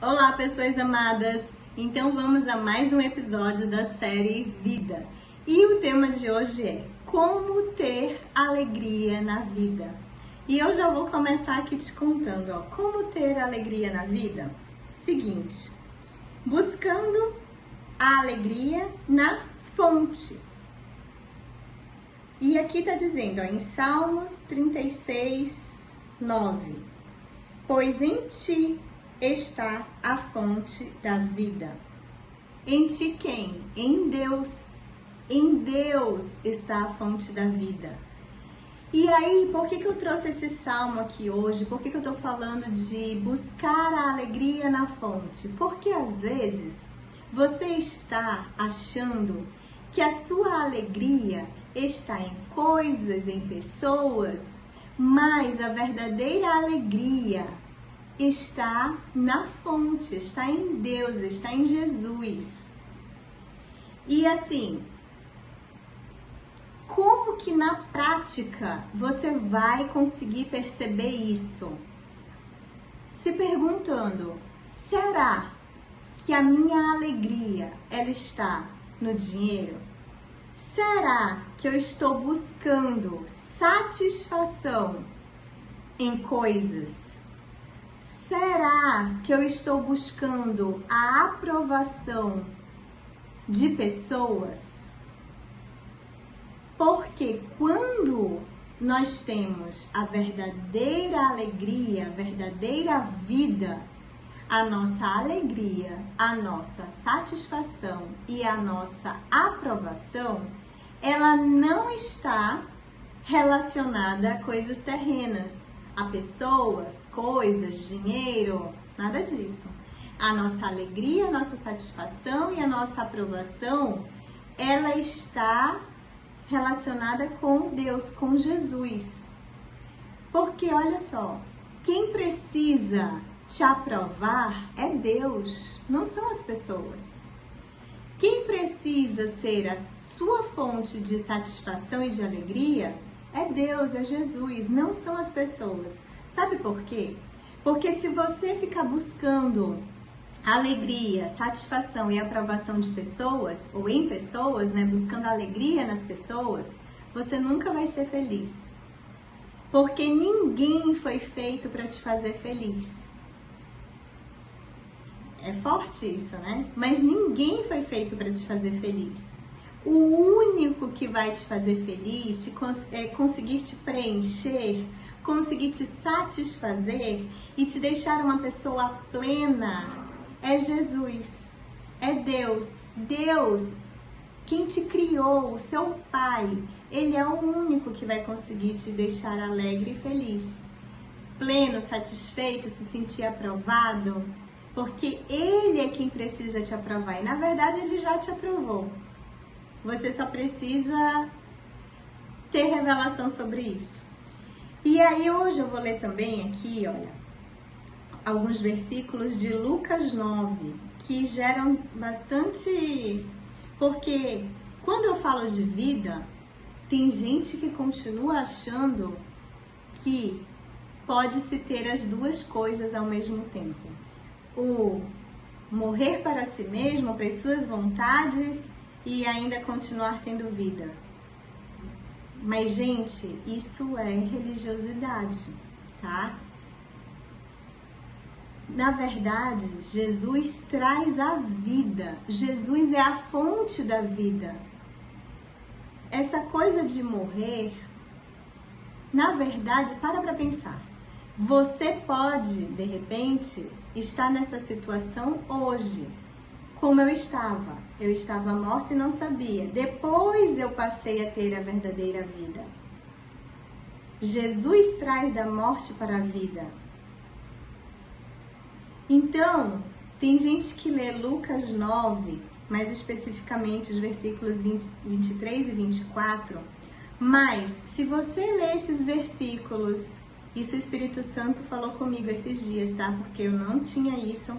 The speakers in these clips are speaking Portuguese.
Olá, pessoas amadas! Então vamos a mais um episódio da série Vida. E o tema de hoje é como ter alegria na vida. E eu já vou começar aqui te contando, como ter alegria na vida. Seguinte, buscando a alegria na fonte. E aqui tá dizendo, em Salmos 36, 9, pois em ti está a fonte da vida. Em ti quem? Em Deus. Em Deus está a fonte da vida. E aí, por que eu trouxe esse salmo aqui hoje? Por que eu tô falando de buscar a alegria na fonte? Porque às vezes você está achando que a sua alegria está em coisas, em pessoas, mas a verdadeira alegria está na fonte, está em Deus, está em Jesus. E assim, como que na prática você vai conseguir perceber isso? Se perguntando, será que a minha alegria, ela está no dinheiro? Será que eu estou buscando satisfação em coisas? Será que eu estou buscando a aprovação de pessoas? Porque quando nós temos a verdadeira alegria, a verdadeira vida, a nossa alegria, a nossa satisfação e a nossa aprovação, ela não está relacionada a coisas terrenas, a pessoas, coisas, dinheiro, nada disso. A nossa alegria, a nossa satisfação e a nossa aprovação, ela está relacionada com Deus, com Jesus. Porque olha só, quem precisa te aprovar é Deus, não são as pessoas. Quem precisa ser a sua fonte de satisfação e de alegria é Deus, é Jesus, não são as pessoas. Sabe por quê? Porque se você ficar buscando alegria, satisfação e aprovação de pessoas, ou em pessoas, né, buscando alegria nas pessoas, você nunca vai ser feliz. Porque ninguém foi feito para te fazer feliz. É forte isso, né? Mas ninguém foi feito para te fazer feliz. O único que vai te fazer feliz, conseguir te preencher, conseguir te satisfazer e te deixar uma pessoa plena, é Jesus, é Deus. Deus, quem te criou, o seu Pai, Ele é o único que vai conseguir te deixar alegre e feliz, pleno, satisfeito, se sentir aprovado, porque Ele é quem precisa te aprovar e na verdade Ele já te aprovou. Você só precisa ter revelação sobre isso. E aí hoje eu vou ler também aqui, olha, alguns versículos de Lucas 9, que geram bastante... Porque quando eu falo de vida, tem gente que continua achando que pode-se ter as duas coisas ao mesmo tempo. O morrer para si mesmo, para as suas vontades e ainda continuar tendo vida. Mas, gente, isso é religiosidade, tá? Na verdade, Jesus traz a vida. Jesus é a fonte da vida. Essa coisa de morrer, na verdade, para pensar. Você pode, de repente, estar nessa situação hoje, como eu estava. Eu estava morta e não sabia. Depois eu passei a ter a verdadeira vida. Jesus traz da morte para a vida. Então, tem gente que lê Lucas 9, mais especificamente os versículos 23 e 24, mas se você ler esses versículos, isso o Espírito Santo falou comigo esses dias, tá? Porque eu não tinha isso,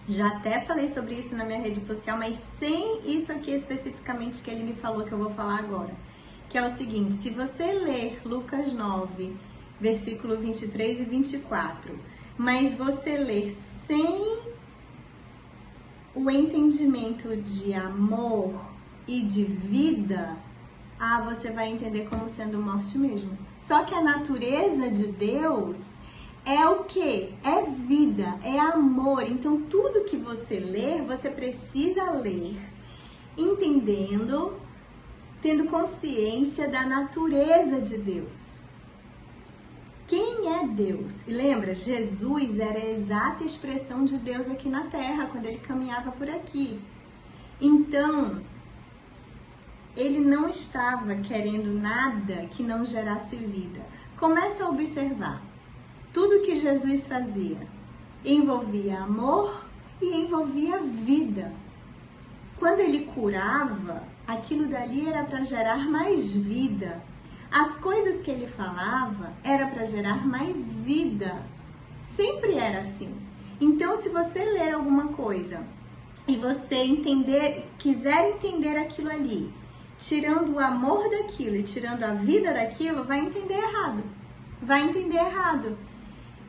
já até falei sobre isso na minha rede social, mas sem isso aqui especificamente que ele me falou, que eu vou falar agora. Que é o seguinte, se você ler Lucas 9, versículo 23 e 24, mas você ler sem o entendimento de amor e de vida, você vai entender como sendo morte mesmo. Só que a natureza de Deus é o quê? É vida, é amor. Então tudo que você ler, você precisa ler entendendo, tendo consciência da natureza de Deus. Quem é Deus? E lembra, Jesus era a exata expressão de Deus aqui na Terra, quando ele caminhava por aqui. Então, ele não estava querendo nada que não gerasse vida. Começa a observar. Tudo que Jesus fazia envolvia amor e envolvia vida. Quando ele curava, aquilo dali era para gerar mais vida. As coisas que ele falava era para gerar mais vida. Sempre era assim. Então, se você ler alguma coisa e você quiser entender aquilo ali, tirando o amor daquilo e tirando a vida daquilo, vai entender errado. Vai entender errado.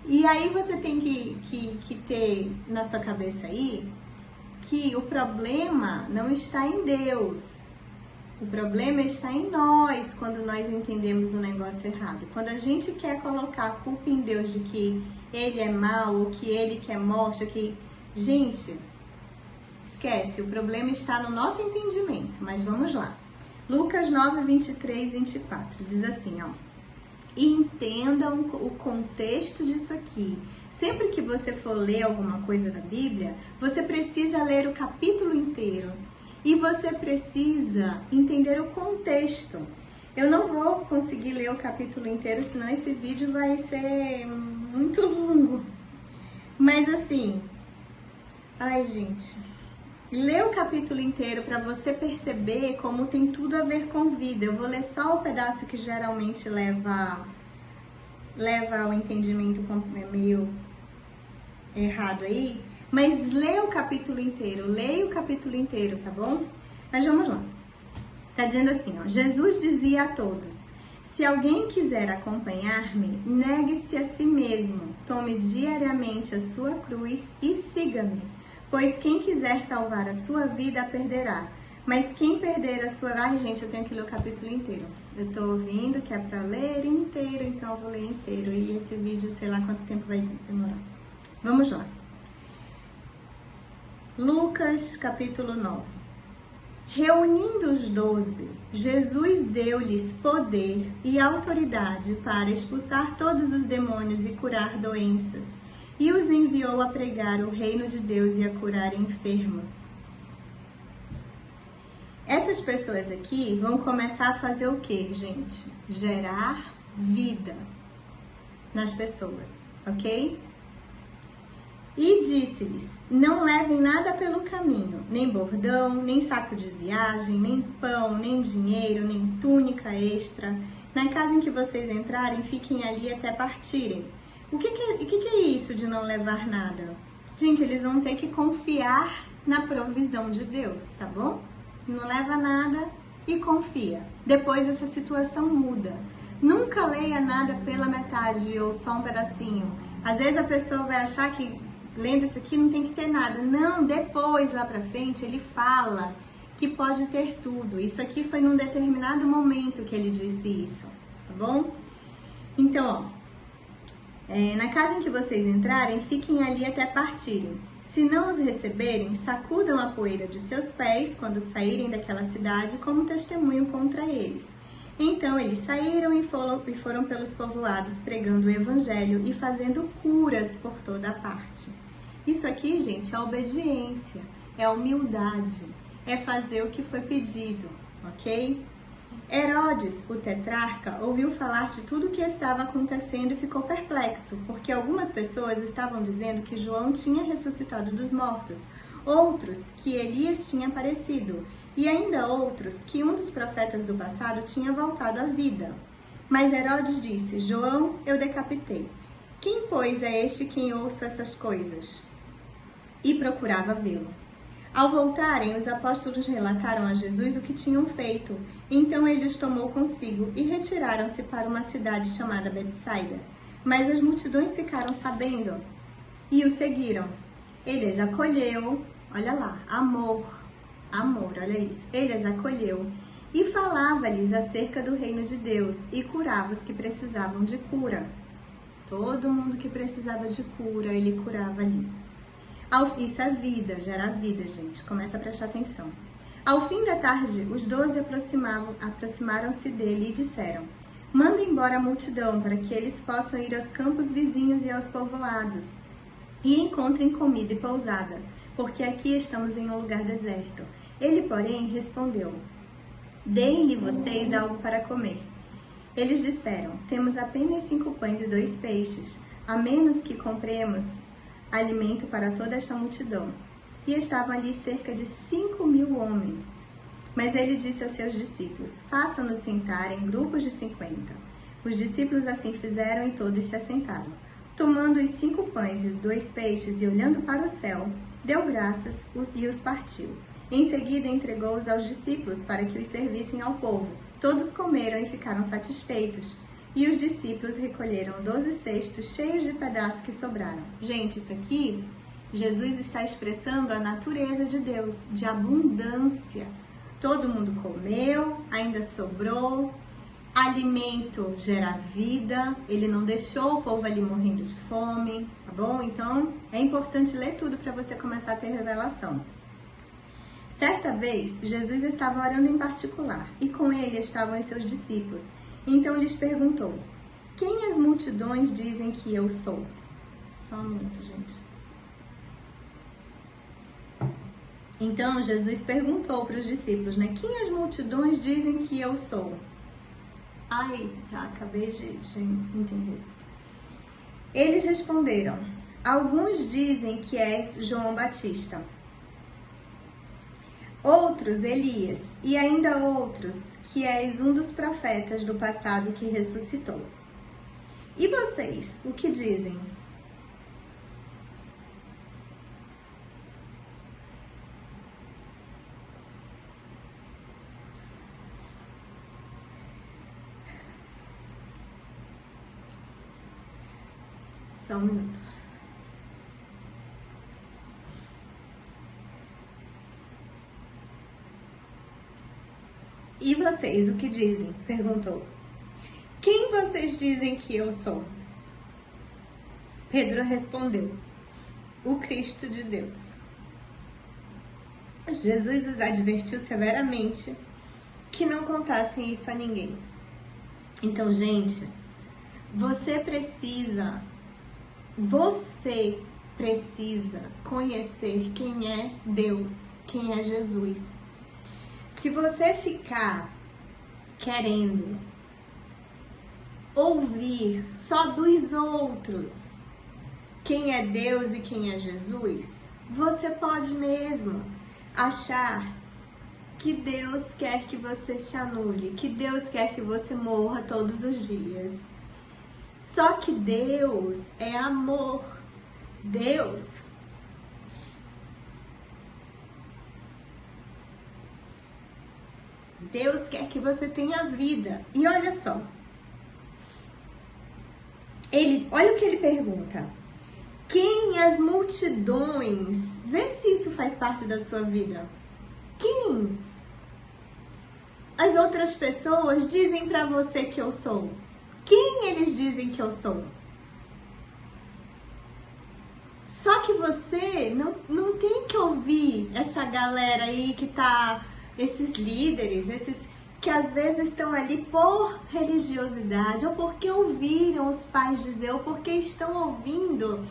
E aí você tem que ter na sua cabeça aí que o problema não está em Deus. O problema está em nós quando nós entendemos o negócio errado. Quando a gente quer colocar a culpa em Deus de que ele é mau, ou que ele quer morte, que... Gente, esquece, o problema está no nosso entendimento. Mas vamos lá. Lucas 9, 23, 24, diz assim, ó. Entendam o contexto disso aqui. Sempre que você for ler alguma coisa da Bíblia, você precisa ler o capítulo inteiro. E você precisa entender o contexto. Eu não vou conseguir ler o capítulo inteiro, senão esse vídeo vai ser muito longo. Mas assim, gente, lê o capítulo inteiro para você perceber como tem tudo a ver com vida. Eu vou ler só o pedaço que geralmente leva ao entendimento meio errado aí. Mas leia o capítulo inteiro, tá bom? Mas vamos lá. Tá dizendo assim, ó. Jesus dizia a todos: se alguém quiser acompanhar-me, negue-se a si mesmo, tome diariamente a sua cruz e siga-me. Pois quem quiser salvar a sua vida, a perderá. Mas quem perder a sua... Ai, gente, eu tenho que ler o capítulo inteiro. Eu tô ouvindo que é pra ler inteiro, então eu vou ler inteiro. E esse vídeo, sei lá quanto tempo vai demorar. Vamos lá. Lucas, capítulo 9. Reunindo os 12, Jesus deu-lhes poder e autoridade para expulsar todos os demônios e curar doenças, e os enviou a pregar o reino de Deus e a curar enfermos. Essas pessoas aqui vão começar a fazer o quê, gente? Gerar vida nas pessoas, ok? E disse-lhes: não levem nada pelo caminho, nem bordão, nem saco de viagem, nem pão, nem dinheiro, nem túnica extra. Na casa em que vocês entrarem, fiquem ali até partirem. O que é isso de não levar nada? Gente, eles vão ter que confiar na provisão de Deus, tá bom? Não leva nada e confia. Depois essa situação muda. Nunca leia nada pela metade ou só um pedacinho. Às vezes a pessoa vai achar que lendo isso aqui não tem que ter nada. Não, depois lá pra frente ele fala que pode ter tudo. Isso aqui foi num determinado momento que ele disse isso, tá bom? Então, na casa em que vocês entrarem, fiquem ali até partirem. Se não os receberem, sacudam a poeira de seus pés quando saírem daquela cidade como testemunho contra eles. Então eles saíram e foram pelos povoados pregando o evangelho e fazendo curas por toda a parte. Isso aqui, gente, é obediência, é humildade, é fazer o que foi pedido, ok? Herodes, o tetrarca, ouviu falar de tudo o que estava acontecendo e ficou perplexo, porque algumas pessoas estavam dizendo que João tinha ressuscitado dos mortos, outros que Elias tinha aparecido, e ainda outros que um dos profetas do passado tinha voltado à vida. Mas Herodes disse: João eu decapitei. Quem, pois, é este quem ouço essas coisas? E procurava vê-lo. Ao voltarem, os apóstolos relataram a Jesus o que tinham feito. Então ele os tomou consigo e retiraram-se para uma cidade chamada Betsaida. Mas as multidões ficaram sabendo e o seguiram. Ele as acolheu olha lá, amor, olha isso. Ele as acolheu e falava-lhes acerca do reino de Deus e curava os que precisavam de cura. Todo mundo que precisava de cura, ele curava ali. Isso é vida, gera vida, gente. Começa a prestar atenção. Ao fim da tarde, os 12 aproximaram-se dele e disseram: manda embora a multidão para que eles possam ir aos campos vizinhos e aos povoados e encontrem comida e pousada, porque aqui estamos em um lugar deserto. Ele, porém, respondeu: deem-lhe vocês algo para comer. Eles disseram: temos apenas 5 pães e 2 peixes, a menos que compremos alimento para toda esta multidão. E estavam ali cerca de 5.000 homens. Mas ele disse aos seus discípulos: façam-nos sentar em grupos de 50. Os discípulos assim fizeram e todos se assentaram. Tomando os 5 pães e os 2 peixes e olhando para o céu, deu graças e os partiu. Em seguida entregou-os aos discípulos para que os servissem ao povo. Todos comeram e ficaram satisfeitos. E os discípulos recolheram 12 cestos cheios de pedaços que sobraram. Gente, isso aqui, Jesus está expressando a natureza de Deus, de abundância. Todo mundo comeu, ainda sobrou. Alimento gera vida. Ele não deixou o povo ali morrendo de fome, tá bom? Então, é importante ler tudo para você começar a ter revelação. Certa vez, Jesus estava orando em particular, e com ele estavam os seus discípulos. Então lhes perguntou: quem as multidões dizem que eu sou? Só um minuto, gente. Então Jesus perguntou para os discípulos, né? Quem as multidões dizem que eu sou? Ai, tá, acabei de entender. Eles responderam: alguns dizem que és João Batista, outros Elias, e ainda outros que és um dos profetas do passado que ressuscitou. E vocês, o que dizem? Só um minuto. E vocês, o que dizem? Perguntou. Quem vocês dizem que eu sou? Pedro respondeu: o Cristo de Deus. Jesus os advertiu severamente que não contassem isso a ninguém. Então, gente, você precisa conhecer quem é Deus, quem é Jesus. Se você ficar querendo ouvir só dos outros quem é Deus e quem é Jesus, você pode mesmo achar que Deus quer que você se anule, que Deus quer que você morra todos os dias. Só que Deus é amor. Deus quer que você tenha vida. E olha só. Olha o que ele pergunta. Quem as multidões? Vê se isso faz parte da sua vida. Quem as outras pessoas dizem pra você que eu sou? Quem eles dizem que eu sou? Só que você não tem que ouvir essa galera aí que tá... Esses líderes, esses que às vezes estão ali por religiosidade, ou porque ouviram os pais dizer, ou porque estão ouvindo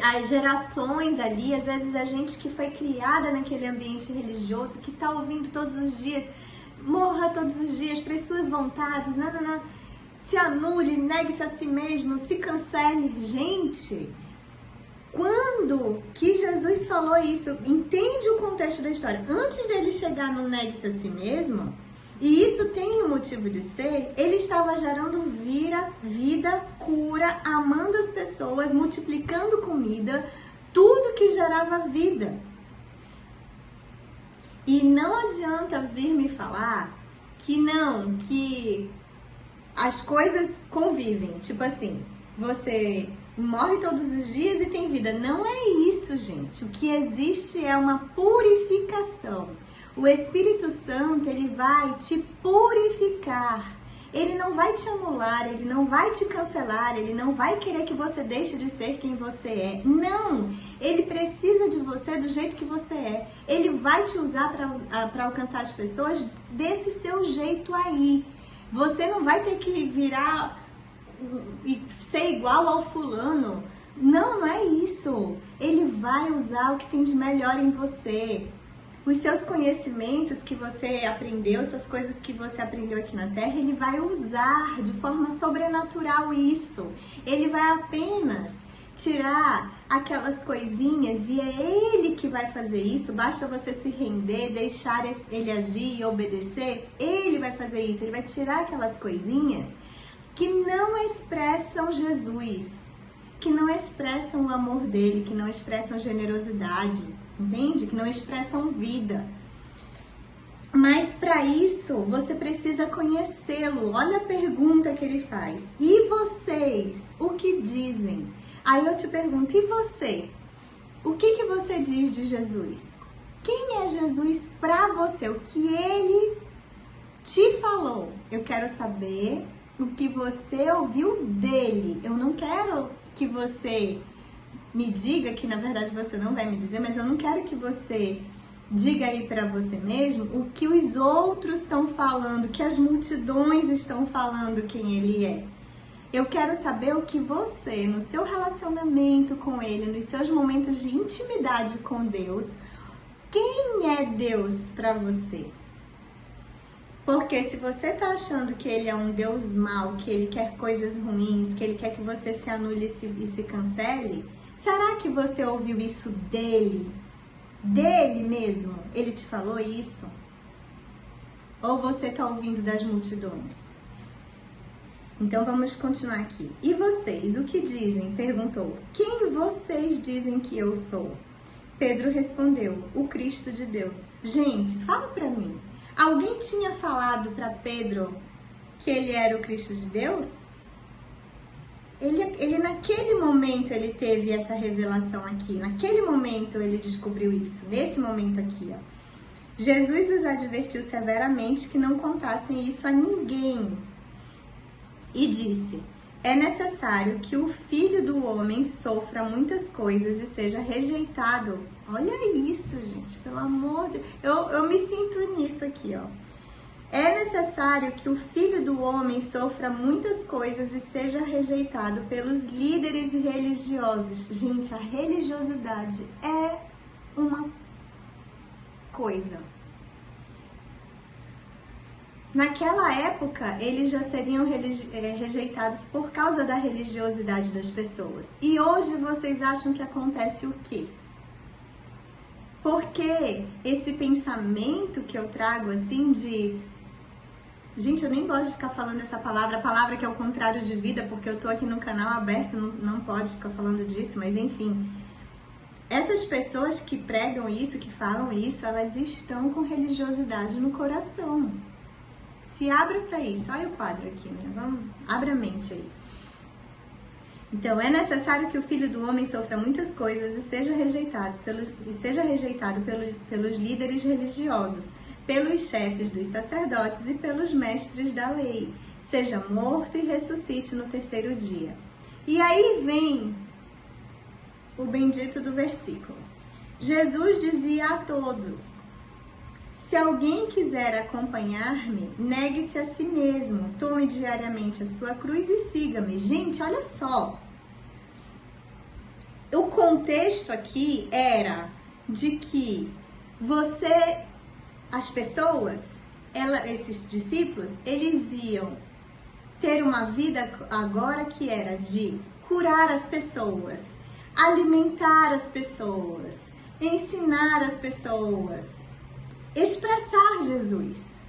as gerações ali, às vezes a gente que foi criada naquele ambiente religioso, que tá ouvindo todos os dias, morra todos os dias para as suas vontades, não, se anule, negue-se a si mesmo, se cancele. Gente, quando que Jesus falou isso, entende o contexto da história. Antes dele chegar no negue-se a si mesmo, e isso tem um motivo de ser, ele estava gerando vida, cura, amando as pessoas, multiplicando comida, tudo que gerava vida. E não adianta vir me falar que as coisas convivem. Tipo assim, você morre todos os dias e tem vida. Não é isso, gente. O que existe é uma purificação. O Espírito Santo, ele vai te purificar. Ele não vai te anular, ele não vai te cancelar, ele não vai querer que você deixe de ser quem você é. Não! Ele precisa de você do jeito que você é. Ele vai te usar para alcançar as pessoas desse seu jeito aí. Você não vai ter que virar e ser igual ao fulano. Não, não é isso. Ele vai usar o que tem de melhor em você. Os seus conhecimentos que você aprendeu, suas coisas que você aprendeu aqui na Terra, ele vai usar de forma sobrenatural isso. Ele vai apenas tirar aquelas coisinhas e é ele que vai fazer isso. Basta você se render, deixar ele agir e obedecer. Ele vai fazer isso. Ele vai tirar aquelas coisinhas que não expressam Jesus, que não expressam o amor dele, que não expressam generosidade. Entende? Que não expressam vida. Mas para isso, você precisa conhecê-lo. Olha a pergunta que ele faz. E vocês, o que dizem? Aí eu te pergunto, e você? O que você diz de Jesus? Quem é Jesus para você? O que ele te falou? Eu quero saber o que você ouviu dele. Eu não quero que você me diga, que na verdade você não vai me dizer, mas eu não quero que você diga aí para você mesmo o que os outros estão falando, que as multidões estão falando quem ele é. Eu quero saber o que você, no seu relacionamento com ele, nos seus momentos de intimidade com Deus, quem é Deus para você? Porque se você tá achando que ele é um Deus mau, que ele quer coisas ruins, que ele quer que você se anule e se cancele, será que você ouviu isso dele? Dele mesmo? Ele te falou isso? Ou você está ouvindo das multidões? Então vamos continuar aqui. E vocês, o que dizem? Perguntou. Quem vocês dizem que eu sou? Pedro respondeu, o Cristo de Deus. Gente, fala pra mim. Alguém tinha falado para Pedro que ele era o Cristo de Deus? Ele naquele momento ele teve essa revelação aqui, naquele momento ele descobriu isso, nesse momento aqui, ó. Jesus os advertiu severamente que não contassem isso a ninguém e disse, é necessário que o Filho do Homem sofra muitas coisas e seja rejeitado. Olha isso, gente, pelo amor de... Eu me sinto nisso aqui, ó. É necessário que o Filho do Homem sofra muitas coisas e seja rejeitado pelos líderes religiosos. Gente, a religiosidade é uma coisa. Naquela época, eles já seriam rejeitados por causa da religiosidade das pessoas. E hoje vocês acham que acontece o quê? Porque esse pensamento que eu trago assim de... Gente, eu nem gosto de ficar falando essa palavra, a palavra que é o contrário de vida, porque eu tô aqui no canal aberto, não pode ficar falando disso, mas enfim. Essas pessoas que pregam isso, que falam isso, elas estão com religiosidade no coração. Se abra para isso. Olha o quadro aqui, né? Abra a mente aí. Então, é necessário que o Filho do Homem sofra muitas coisas e seja rejeitado pelos líderes religiosos, pelos chefes dos sacerdotes e pelos mestres da lei, seja morto e ressuscite no terceiro dia. E aí vem o bendito do versículo. Jesus dizia a todos, se alguém quiser acompanhar-me, negue-se a si mesmo, tome diariamente a sua cruz e siga-me. Gente, olha só. O contexto aqui era de que as pessoas, esses discípulos, eles iam ter uma vida agora que era de curar as pessoas, alimentar as pessoas, ensinar as pessoas, expressar Jesus.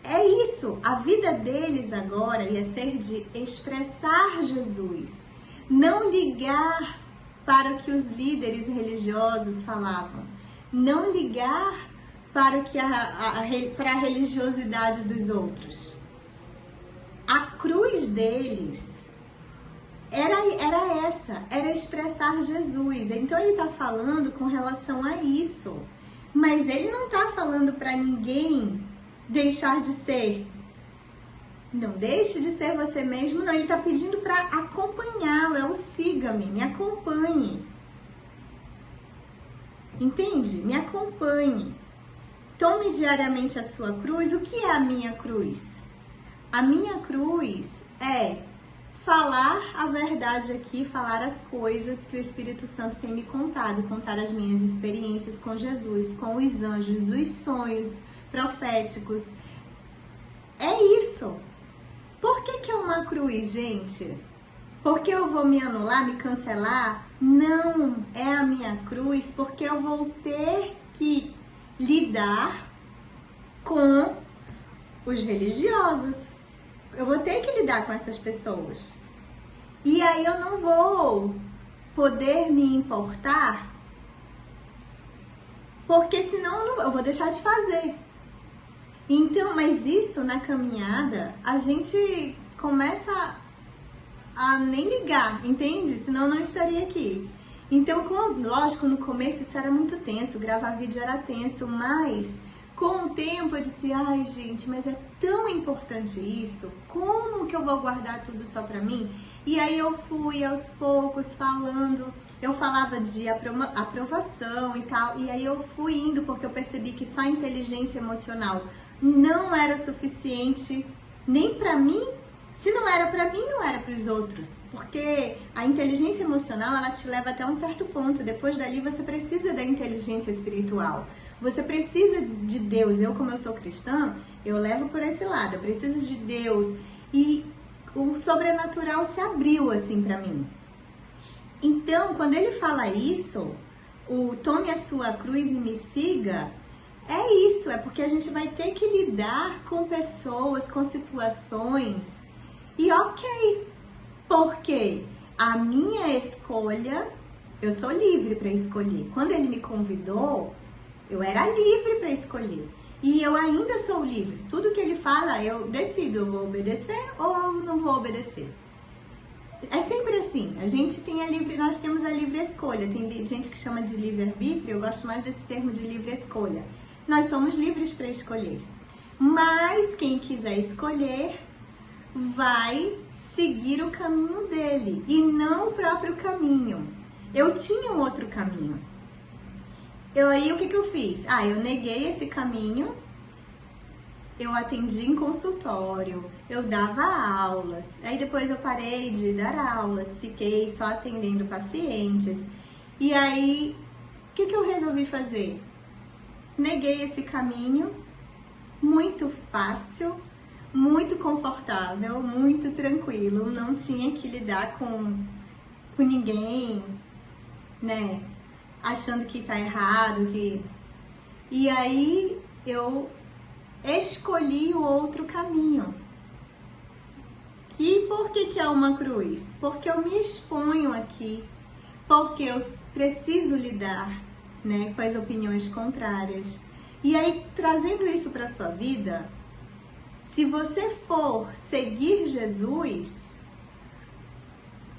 É isso, a vida deles agora ia ser de expressar Jesus, não ligar para o que os líderes religiosos falavam, não ligar para a religiosidade dos outros. A cruz deles era expressar Jesus. Então ele está falando com relação a isso. Mas ele não está falando para ninguém deixar de ser. Não deixe de ser você mesmo, não. Ele está pedindo para acompanhá-lo. É o siga-me, me acompanhe. Entende? Me acompanhe. Tome diariamente a sua cruz. O que é a minha cruz? A minha cruz é falar a verdade aqui, falar as coisas que o Espírito Santo tem me contado, contar as minhas experiências com Jesus, com os anjos, os sonhos proféticos. É isso. Por que é uma cruz, gente? Porque eu vou me anular, me cancelar? Não, é a minha cruz porque eu vou ter que lidar com os religiosos. Eu vou ter que lidar com essas pessoas. E aí eu não vou poder me importar, porque senão eu vou deixar de fazer. Então, mas isso na caminhada, a gente começa a nem ligar, entende? Senão eu não estaria aqui. Então, lógico, no começo isso era muito tenso, gravar vídeo era tenso, mas com o tempo eu disse, ai gente, mas é tão importante isso, como que eu vou guardar tudo só pra mim? E aí eu fui aos poucos falando, eu falava de aprovação e tal, e aí eu fui indo porque eu percebi que só a inteligência emocional não era suficiente nem pra mim. Se não era pra mim, não era pros outros, porque a inteligência emocional, ela te leva até um certo ponto, depois dali você precisa da inteligência espiritual. Você precisa de Deus. Eu, como eu sou cristã, eu levo por esse lado. Eu preciso de Deus. E o sobrenatural se abriu assim pra mim. Então, quando ele fala isso, o tome a sua cruz e me siga, é isso. É porque a gente vai ter que lidar com pessoas, com situações. E ok, porque a minha escolha, eu sou livre para escolher. Quando ele me convidou, eu era livre para escolher. E eu ainda sou livre. Tudo que ele fala, eu decido, eu vou obedecer ou não vou obedecer. É sempre assim. A gente tem nós temos a livre escolha. Tem gente que chama de livre-arbítrio, eu gosto mais desse termo de livre escolha. Nós somos livres para escolher. Mas quem quiser escolher vai seguir o caminho dele e não o próprio caminho. Eu tinha um outro caminho. Aí o que eu fiz? Eu neguei esse caminho, eu atendi em consultório, eu dava aulas, aí depois eu parei de dar aulas, fiquei só atendendo pacientes. E aí, o que eu resolvi fazer? Neguei esse caminho, muito fácil, muito confortável, muito tranquilo, não tinha que lidar com ninguém, né? Achando que tá errado, E aí eu escolhi o outro caminho. Por que é uma cruz? Porque eu me exponho aqui, porque eu preciso lidar, né, com as opiniões contrárias. E aí, trazendo isso para sua vida, se você for seguir Jesus,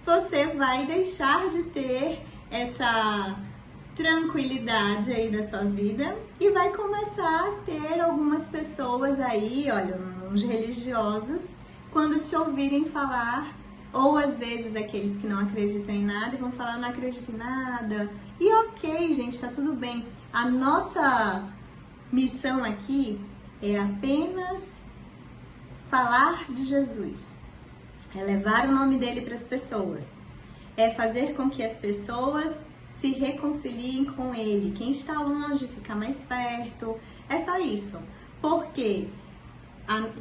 você vai deixar de ter essa tranquilidade aí da sua vida e vai começar a ter algumas pessoas aí, olha, uns religiosos, quando te ouvirem falar, ou às vezes aqueles que não acreditam em nada e vão falar, não acredito em nada. E ok, gente, tá tudo bem. A nossa missão aqui é apenas falar de Jesus, é levar o nome dele para as pessoas, é fazer com que as pessoas se reconciliem com ele. Quem está longe fica mais perto. É só isso. Porque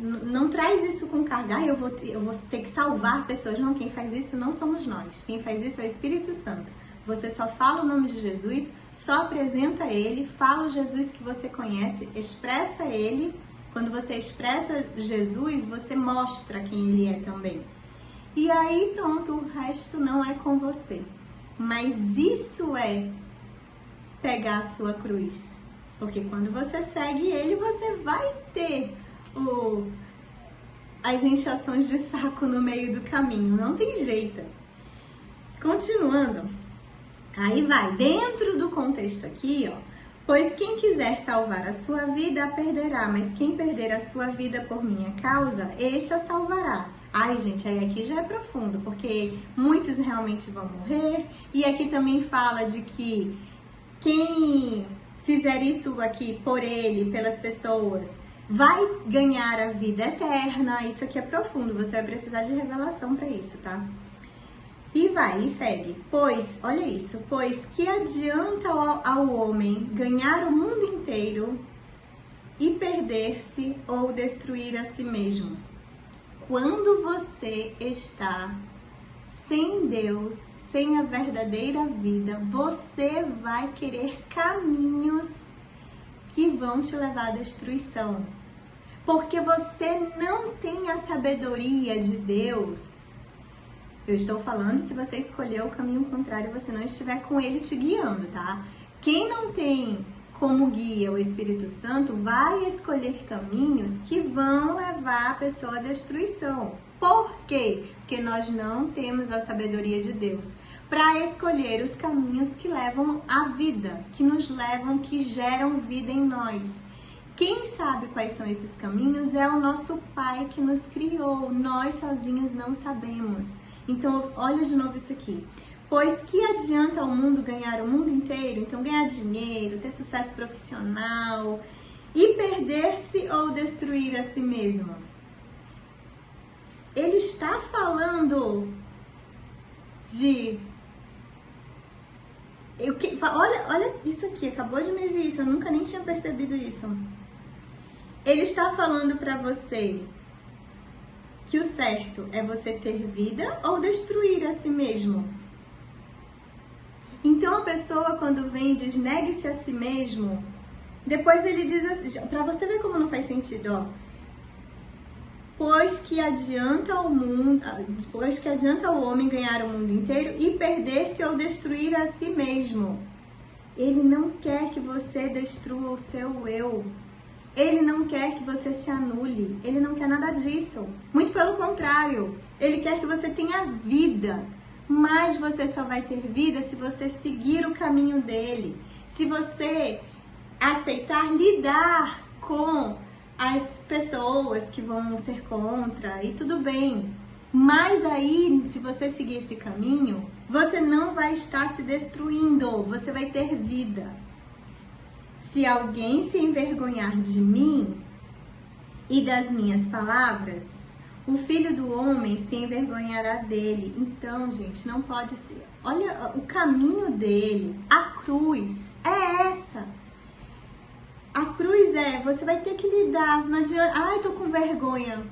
não traz isso com carga. Eu vou ter que salvar pessoas. Não, quem faz isso não somos nós. Quem faz isso é o Espírito Santo. Você só fala o nome de Jesus, só apresenta ele, fala o Jesus que você conhece, expressa ele. Quando você expressa Jesus, você mostra quem ele é também. E aí pronto, o resto não é com você. Mas isso é pegar a sua cruz. Porque quando você segue ele, você vai ter as inchações de saco no meio do caminho. Não tem jeito. Continuando, aí vai, dentro do contexto aqui, ó, pois quem quiser salvar a sua vida a perderá, mas quem perder a sua vida por minha causa, este a salvará. Ai, gente, aí aqui já é profundo, porque muitos realmente vão morrer, e aqui também fala de que quem fizer isso aqui por ele, pelas pessoas, vai ganhar a vida eterna. Isso aqui é profundo, você vai precisar de revelação para isso, tá? E vai, e segue. Pois, olha isso, pois que adianta ao homem ganhar o mundo inteiro e perder-se ou destruir a si mesmo? Quando você está sem Deus, sem a verdadeira vida, você vai querer caminhos que vão te levar à destruição. Porque você não tem a sabedoria de Deus. Eu estou falando se você escolher o caminho contrário, você não estiver com ele te guiando, tá? Quem não tem como guia o Espírito Santo vai escolher caminhos que vão levar a pessoa à destruição. Por quê? Porque nós não temos a sabedoria de Deus para escolher os caminhos que levam à vida, que nos levam, que geram vida em nós. Quem sabe quais são esses caminhos é o nosso Pai que nos criou. Nós sozinhos não sabemos. Então, olha de novo isso aqui. Pois que adianta ao mundo ganhar o mundo inteiro? Então, ganhar dinheiro, ter sucesso profissional e perder-se ou destruir a si mesmo? Ele está falando de... Olha isso aqui, acabou de me vir isso, eu nunca nem tinha percebido isso. Ele está falando para você que o certo é você ter vida ou destruir a si mesmo. Então a pessoa quando vem e diz negue-se a si mesmo, depois ele diz assim, para você ver como não faz sentido, ó. Pois que adianta ao homem ganhar o mundo inteiro e perder-se ou destruir a si mesmo. Ele não quer que você destrua o seu eu. Ele não quer que você se anule. Ele não quer nada disso. Muito pelo contrário. Ele quer que você tenha vida. Mas você só vai ter vida se você seguir o caminho dele. Se você aceitar lidar com as pessoas que vão ser contra, e tudo bem. Mas aí, se você seguir esse caminho, você não vai estar se destruindo, você vai ter vida. Se alguém se envergonhar de mim e das minhas palavras, o Filho do Homem se envergonhará dele. Então, gente, não pode ser. Olha o caminho dele, a cruz, é essa. A cruz você vai ter que lidar, não adianta, ai, tô com vergonha.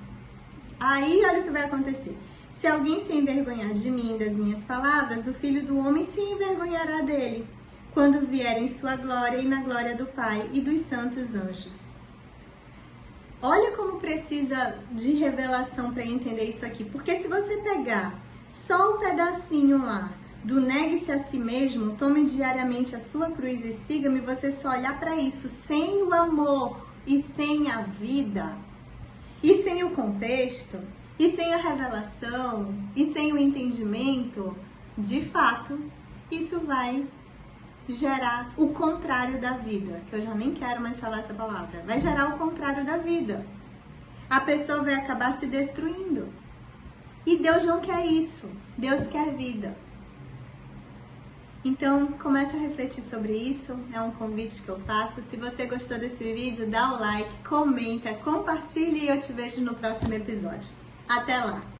Aí, olha o que vai acontecer. Se alguém se envergonhar de mim e das minhas palavras, o Filho do Homem se envergonhará dele, quando vier em sua glória e na glória do Pai e dos santos anjos. Olha como precisa de revelação para entender isso aqui, porque se você pegar só um pedacinho lá, do negue-se a si mesmo, tome diariamente a sua cruz e siga-me, você só olhar para isso sem o amor e sem a vida, e sem o contexto, e sem a revelação, e sem o entendimento, de fato, isso vai gerar o contrário da vida, que eu já nem quero mais falar essa palavra, vai gerar o contrário da vida. A pessoa vai acabar se destruindo. E Deus não quer isso, Deus quer vida. Então, comece a refletir sobre isso, é um convite que eu faço. Se você gostou desse vídeo, dá o like, comenta, compartilhe e eu te vejo no próximo episódio. Até lá!